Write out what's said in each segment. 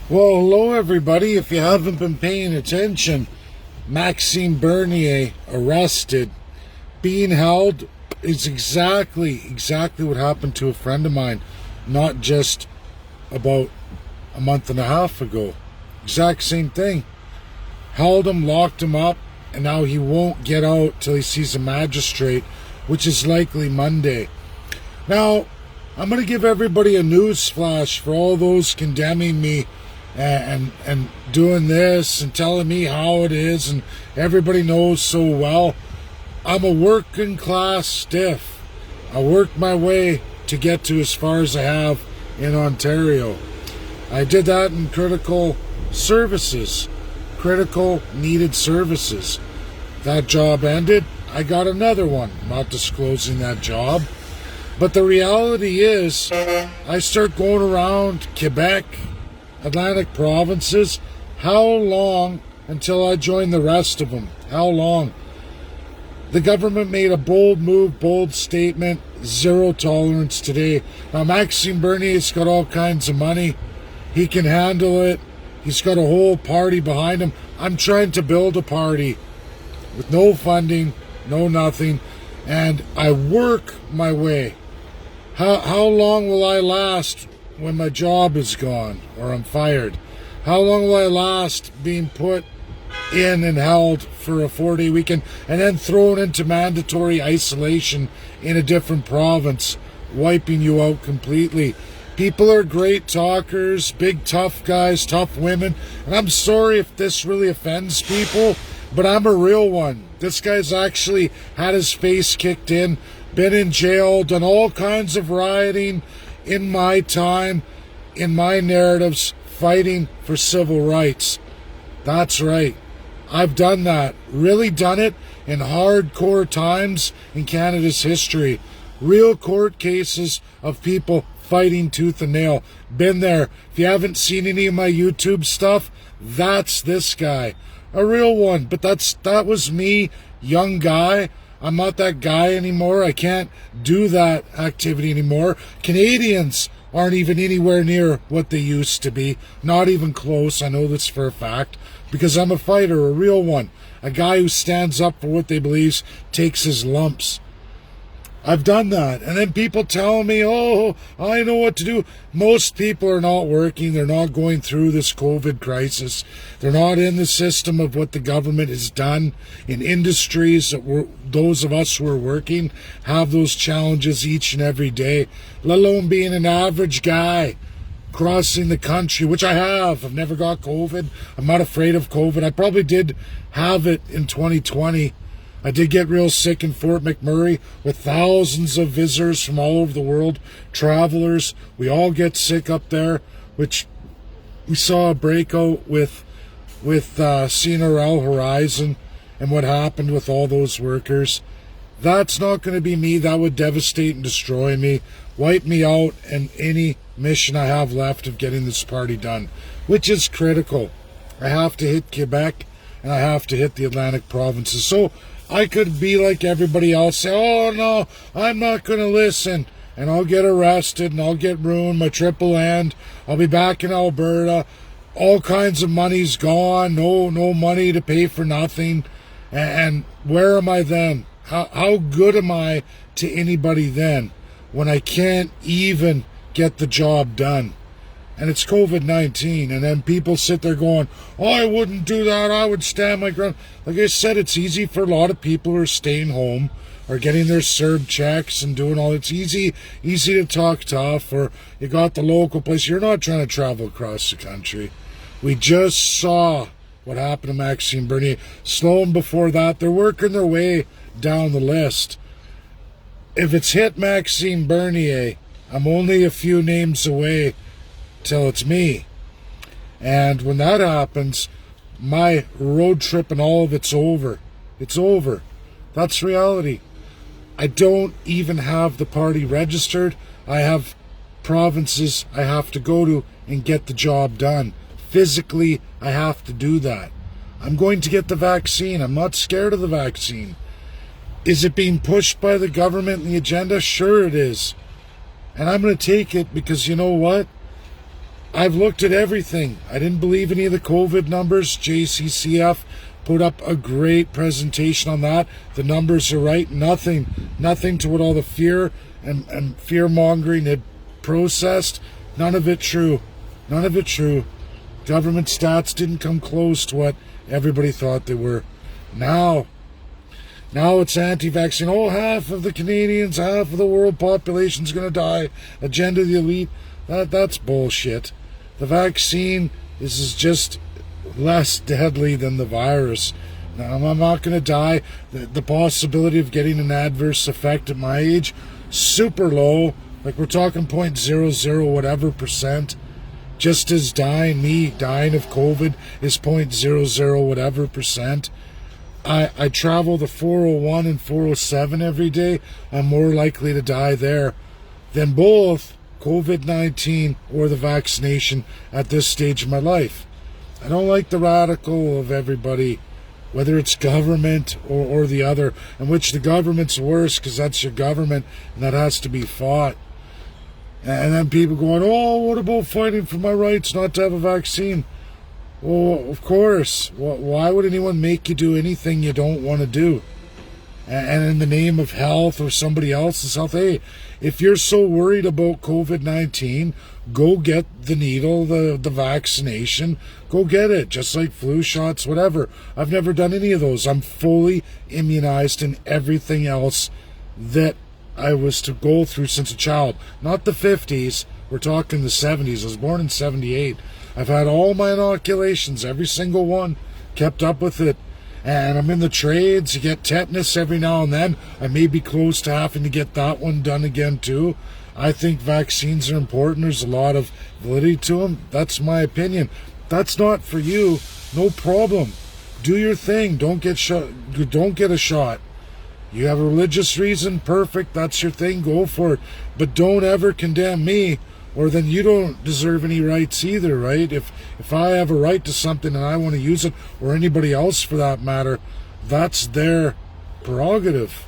Well, hello everybody. If you haven't been paying attention, Maxime Bernier arrested, being held is exactly what happened to a friend of mine, not just about a month and a half ago. Exact same thing. Held him, locked him up, and now he won't get out till he sees a magistrate, which is likely Monday. Now, I'm going to give everybody a news flash for all those condemning me and doing this and telling me how it is, and everybody knows so well. I'm a working class stiff. I worked my way to get to as far as I have in Ontario. I did that in critical services, critical needed services. That job ended. I got another one. I'm not disclosing that job. But the reality is, I start going around Quebec, Atlantic provinces. How long until I join the rest of them? How long? The government made a bold move, bold statement, zero tolerance today. Now, Maxime Bernier's got all kinds of money. He can handle it. He's got a whole party behind him. I'm trying to build a party with no funding, no nothing, and I work my way. How long will I last when my job is gone or I'm fired? How long will I last being put in and held for a 4-day weekend and then thrown into mandatory isolation in a different province, wiping you out completely? People are great talkers, big tough guys, tough women, and I'm sorry if this really offends people, but I'm a real one. This guy's actually had his face kicked in, been in jail, done all kinds of rioting in my time, in my narratives, fighting for civil rights. That's right. I've done that. Really done it in hardcore times in Canada's history. Real court cases of people fighting tooth and nail. Been there. If you haven't seen any of my YouTube stuff, that's this guy. A real one. But that was me, young guy. I'm not that guy anymore. I can't do that activity anymore. Canadians aren't even anywhere near what they used to be. Not even close. I know this for a fact. Because I'm a fighter, a real one. A guy who stands up for what they believe, takes his lumps. I've done that. And then people tell me, oh, I know what to do. Most people are not working. They're not going through this COVID crisis. They're not in the system of what the government has done in industries that those of us who are working have those challenges each and every day, let alone being an average guy crossing the country, which I have. I've never got COVID. I'm not afraid of COVID. I probably did have it in 2020. I did get real sick in Fort McMurray with thousands of visitors from all over the world, travelers. We all get sick up there, which we saw a breakout with CNRL Horizon and what happened with all those workers. That's not going to be me. That would devastate and destroy me, wipe me out, and any mission I have left of getting this party done, which is critical. I have to hit Quebec and I have to hit the Atlantic provinces. So I could be like everybody else, say, oh no, I'm not going to listen, and I'll get arrested and I'll get ruined, my triple land, I'll be back in Alberta, all kinds of money's gone, no money to pay for nothing, and where am I then? How good am I to anybody then when I can't even get the job done? And it's COVID-19, and then people sit there going, oh, I wouldn't do that, I would stand my ground. Like I said, it's easy for a lot of people who are staying home or getting their CERB checks and doing all. It's easy to talk tough, or you got the local place. You're not trying to travel across the country. We just saw what happened to Maxime Bernier. Sloan before that, they're working their way down the list. If it's hit Maxime Bernier, I'm only a few names away till it's me. And when that happens, my road trip and all of it's over. It's over. That's reality. I don't even have the party registered. I have provinces I have to go to and get the job done. Physically, I have to do that. I'm going to get the vaccine. I'm not scared of the vaccine. Is it being pushed by the government and the agenda? Sure it is. And I'm going to take it because you know what? I've looked at everything. I didn't believe any of the COVID numbers. JCCF put up a great presentation on that. The numbers are right. Nothing to what all the fear and fear-mongering had processed. None of it true. None of it true. Government stats didn't come close to what everybody thought they were. Now it's anti-vaccine. Oh, half of the Canadians, half of the world population is going to die. Agenda of the elite. That's bullshit. The vaccine is just less deadly than the virus. Now, I'm not going to die. The possibility of getting an adverse effect at my age, super low. Like we're talking 0.00 whatever percent. Just as me dying of COVID is 0.00 whatever percent. I travel the 401 and 407 every day. I'm more likely to die there than both COVID-19 or the vaccination at this stage of my life. I don't like the radical of everybody, whether it's government or the other, in which the government's worse because that's your government and that has to be fought. And then people going, oh, what about fighting for my rights not to have a vaccine? Well, of course. Why would anyone make you do anything you don't want to do? And in the name of health or somebody else's health, hey, if you're so worried about COVID-19, go get the needle, the vaccination. Go get it, just like flu shots, whatever. I've never done any of those. I'm fully immunized in everything else that I was to go through since a child. Not the 50s, we're talking the 70s. I was born in 78. I've had all my inoculations, every single one, kept up with it. And I'm in the trades. You get tetanus every now and then. I may be close to having to get that one done again too. I think vaccines are important. There's a lot of validity to them. That's my opinion. That's not for you. No problem. Do your thing. Don't get a shot. You have a religious reason, perfect. That's your thing. Go for it. But don't ever condemn me, or then you don't deserve any rights either, right? If I have a right to something and I want to use it, or anybody else for that matter, that's their prerogative.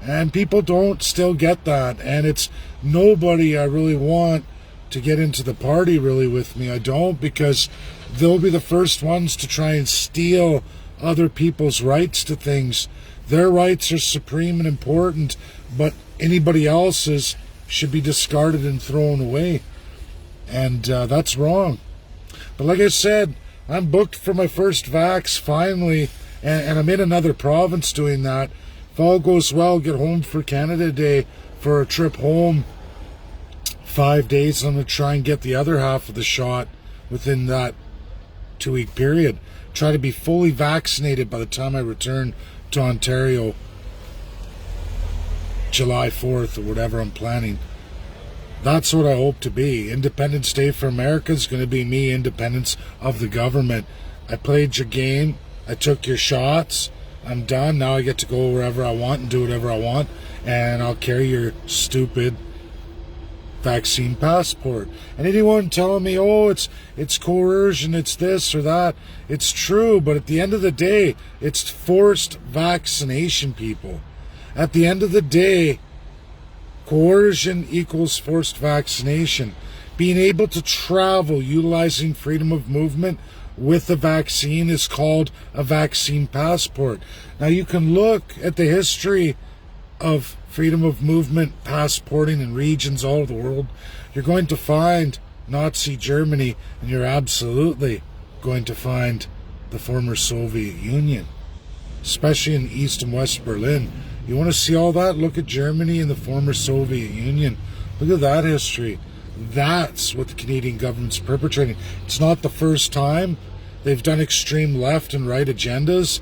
And people don't still get that. And it's nobody I really want to get into the party really with me. I don't, because they'll be the first ones to try and steal other people's rights to things. Their rights are supreme and important, but anybody else's should be discarded and thrown away. And that's wrong. But like I said, I'm booked for my first vax finally, and I'm in another province doing that. If all goes well, get home for Canada Day for a trip home. 5 days. I'm going to try and get the other half of the shot within that 2-week period. Try to be fully vaccinated by the time I return to Ontario July 4th or whatever I'm planning. That's what I hope to be. Independence Day for America is going to be me, independence of the government. I played your game. I took your shots. I'm done. Now I get to go wherever I want and do whatever I want. And I'll carry your stupid vaccine passport. And anyone telling me, oh, it's coercion, it's this or that, it's true, but at the end of the day, it's forced vaccination, people. At the end of the day, coercion equals forced vaccination. Being able to travel utilizing freedom of movement with a vaccine is called a vaccine passport. Now you can look at the history of freedom of movement passporting in regions all over the world. You're going to find Nazi Germany, and you're absolutely going to find the former Soviet Union, especially in East and West Berlin. You want to see all that? Look at Germany and the former Soviet Union. Look at that history. That's what the Canadian government's perpetrating. It's not the first time. They've done extreme left and right agendas.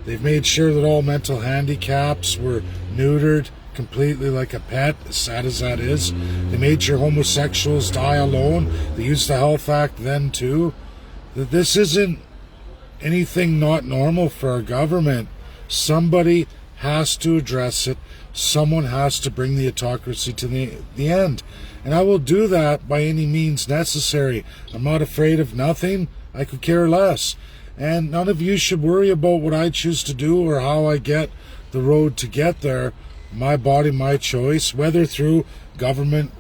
They've made sure that all mental handicaps were neutered completely like a pet, as sad as that is. They made sure homosexuals die alone. They used the Health Act then too. That this isn't anything not normal for our government. Somebody has to address it. Someone has to bring the autocracy to the end. And I will do that by any means necessary. I'm not afraid of nothing. I could care less. And none of you should worry about what I choose to do or how I get the road to get there. My body, my choice, whether through government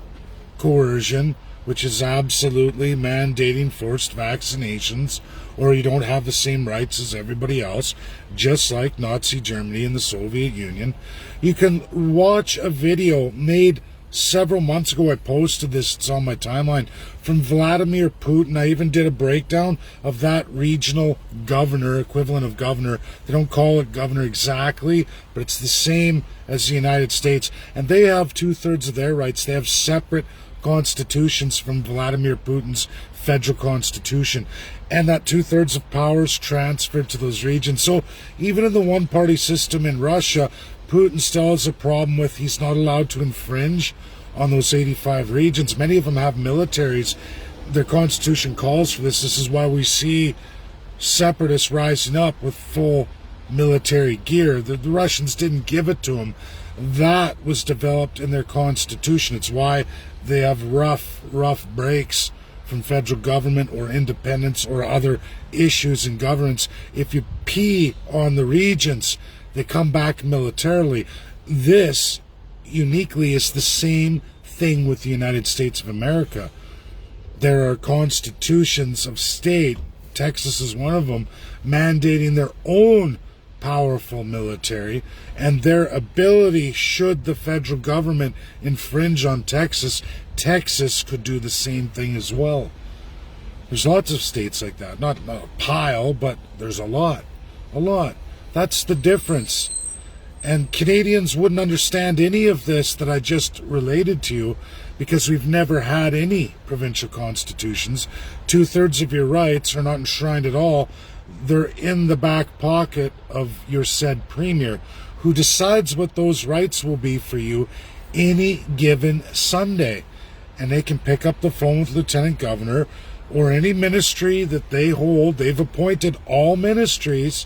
coercion which is absolutely mandating forced vaccinations, or you don't have the same rights as everybody else, just like Nazi Germany and the Soviet Union. You can watch a video made several months ago. I posted this, it's on my timeline, from Vladimir Putin. I even did a breakdown of that regional governor, equivalent of governor. They don't call it governor exactly, but it's the same as the United States. And they have 2/3 of their rights. They have separate constitutions from Vladimir Putin's federal constitution, and that 2/3 of power is transferred to those regions. So even in the one-party system in Russia, Putin still has a problem with he's not allowed to infringe on those 85 regions. Many of them have militaries. Their constitution calls for this. This is why we see separatists rising up with full military gear. The Russians didn't give it to them. That was developed in their constitution. It's why they have rough breaks from federal government or independence or other issues in governance. If you pee on the regions, they come back militarily. This, uniquely, is the same thing with the United States of America. There are constitutions of state, Texas is one of them, mandating their own powerful military, and their ability, should the federal government infringe on Texas, Texas could do the same thing as well. There's lots of states like that. Not a pile, but there's a lot. That's the difference. And Canadians wouldn't understand any of this that I just related to you, because we've never had any provincial constitutions. 2/3 of your rights are not enshrined at all. They're in the back pocket of your said premier, who decides what those rights will be for you any given Sunday. And they can pick up the phone with Lieutenant Governor or any ministry that they hold. They've appointed all ministries,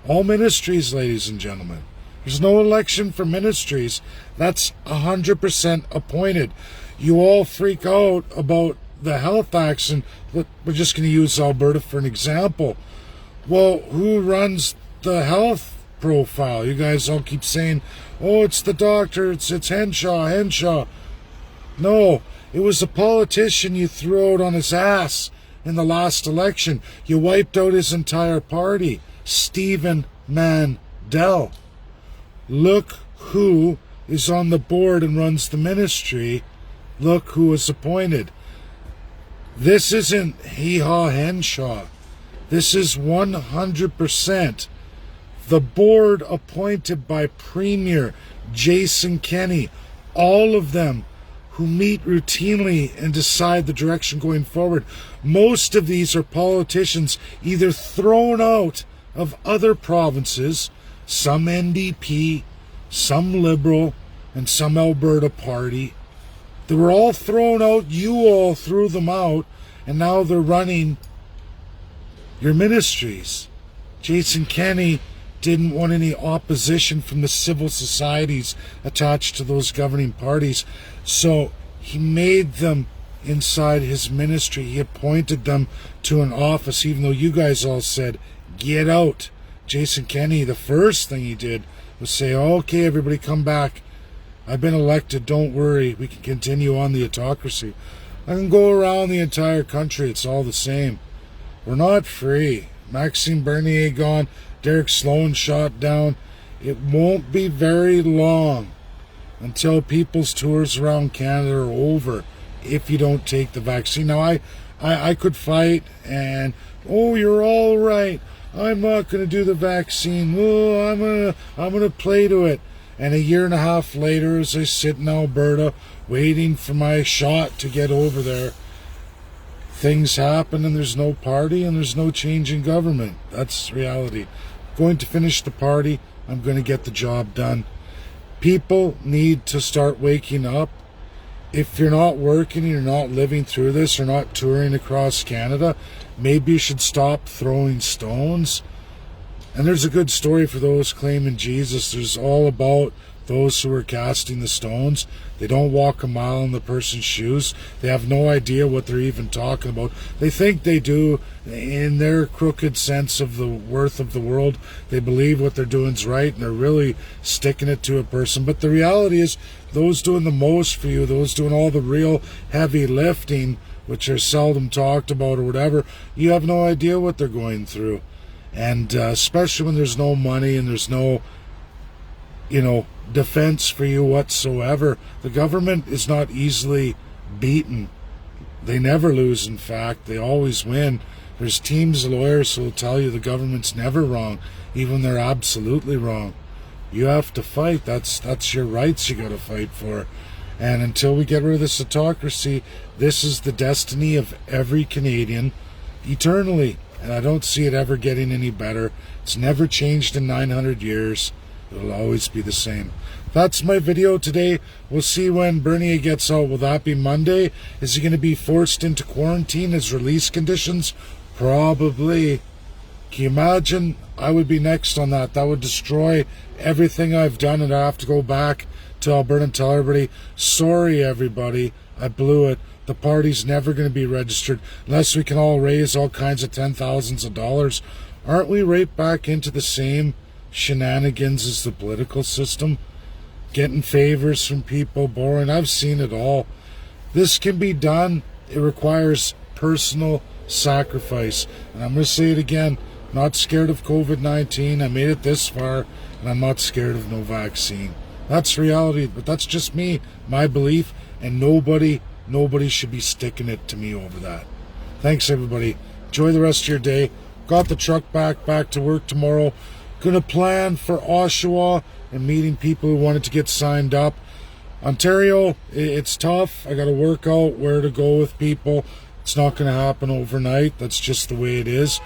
ladies and gentlemen. There's no election for ministries. That's 100% appointed. You all freak out about the health action. We're just going to use Alberta for an example. Well, who runs the health profile? You guys all keep saying, oh, it's the doctor, it's Henshaw. No, it was a politician you threw out on his ass in the last election. You wiped out his entire party. Stephen Mandel. Look who is on the board and runs the ministry. Look who was appointed. This isn't Hee-Haw Henshaw. This is 100% the board appointed by Premier Jason Kenney. All of them who meet routinely and decide the direction going forward. Most of these are politicians either thrown out of other provinces, some NDP, some Liberal, and some Alberta Party. They were all thrown out. You all threw them out, and now they're running your ministries. Jason Kenney didn't want any opposition from the civil societies attached to those governing parties, so he made them inside his ministry. He appointed them to an office, even though you guys all said, get out. Jason Kenney, the first thing he did was say, okay, everybody come back. I've been elected, don't worry, we can continue on the autocracy. I can go around the entire country, it's all the same. We're not free. Maxime Bernier gone, Derek Sloan shot down. It won't be very long until people's tours around Canada are over if you don't take the vaccine. Now, I could fight and, oh, you're all right. I'm not going to do the vaccine. Oh, I'm gonna play to it. And a year and a half later, as I sit in Alberta waiting for my shot to get over there, things happen and there's no party and there's no change in government. That's reality. Going to finish the party. I'm going to get the job done. People need to start waking up. If you're not working and you're not living through this or not touring across Canada, maybe you should stop throwing stones. And there's a good story for those claiming Jesus. There's all about those who are casting the stones, they don't walk a mile in the person's shoes. They have no idea what they're even talking about. They think they do. In their crooked sense of the worth of the world, they believe what they're doing is right, and they're really sticking it to a person. But the reality is, those doing the most for you, those doing all the real heavy lifting, which are seldom talked about or whatever, you have no idea what they're going through. And especially when there's no money and there's no, defense for you whatsoever. The government is not easily beaten. They never lose, in fact. They always win. There's teams of lawyers who will tell you the government's never wrong, even when they're absolutely wrong. You have to fight. That's your rights you got to fight for. And until we get rid of this autocracy, this is the destiny of every Canadian eternally. And I don't see it ever getting any better. It's never changed in 900 years. It'll always be the same. That's my video today. We'll see when Bernier gets out. Will that be Monday? Is he going to be forced into quarantine as release conditions? Probably. Can you imagine? I would be next on that. That would destroy everything I've done, and I have to go back to Alberta and tell everybody, sorry everybody, I blew it. The party's never going to be registered unless we can all raise all kinds of $10,000s of dollars. Aren't we right back into the same shenanigans as the political system? Getting favors from people, borrowing. I've seen it all. This can be done. It requires personal sacrifice. And I'm going to say it again. Not scared of COVID-19. I made it this far, and I'm not scared of no vaccine. That's reality, but that's just me, my belief, and nobody should be sticking it to me over that. Thanks, everybody. Enjoy the rest of your day. Got the truck back to work tomorrow. Gonna plan for Oshawa and meeting people who wanted to get signed up. Ontario, it's tough. I gotta work out where to go with people. It's not gonna happen overnight. That's just the way it is.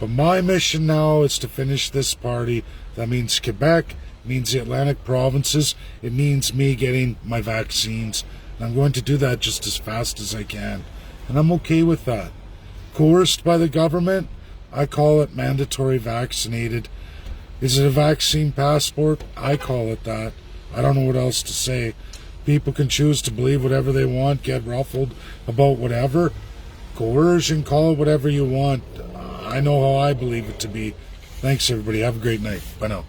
But my mission now is to finish this party. That means Quebec, it means the Atlantic provinces, it means me getting my vaccines. And I'm going to do that just as fast as I can. And I'm okay with that. Coerced by the government, I call it mandatory vaccinated. Is it a vaccine passport? I call it that. I don't know what else to say. People can choose to believe whatever they want, get ruffled about whatever. Coercion, call it whatever you want. I know how I believe it to be. Thanks, everybody. Have a great night. Bye now.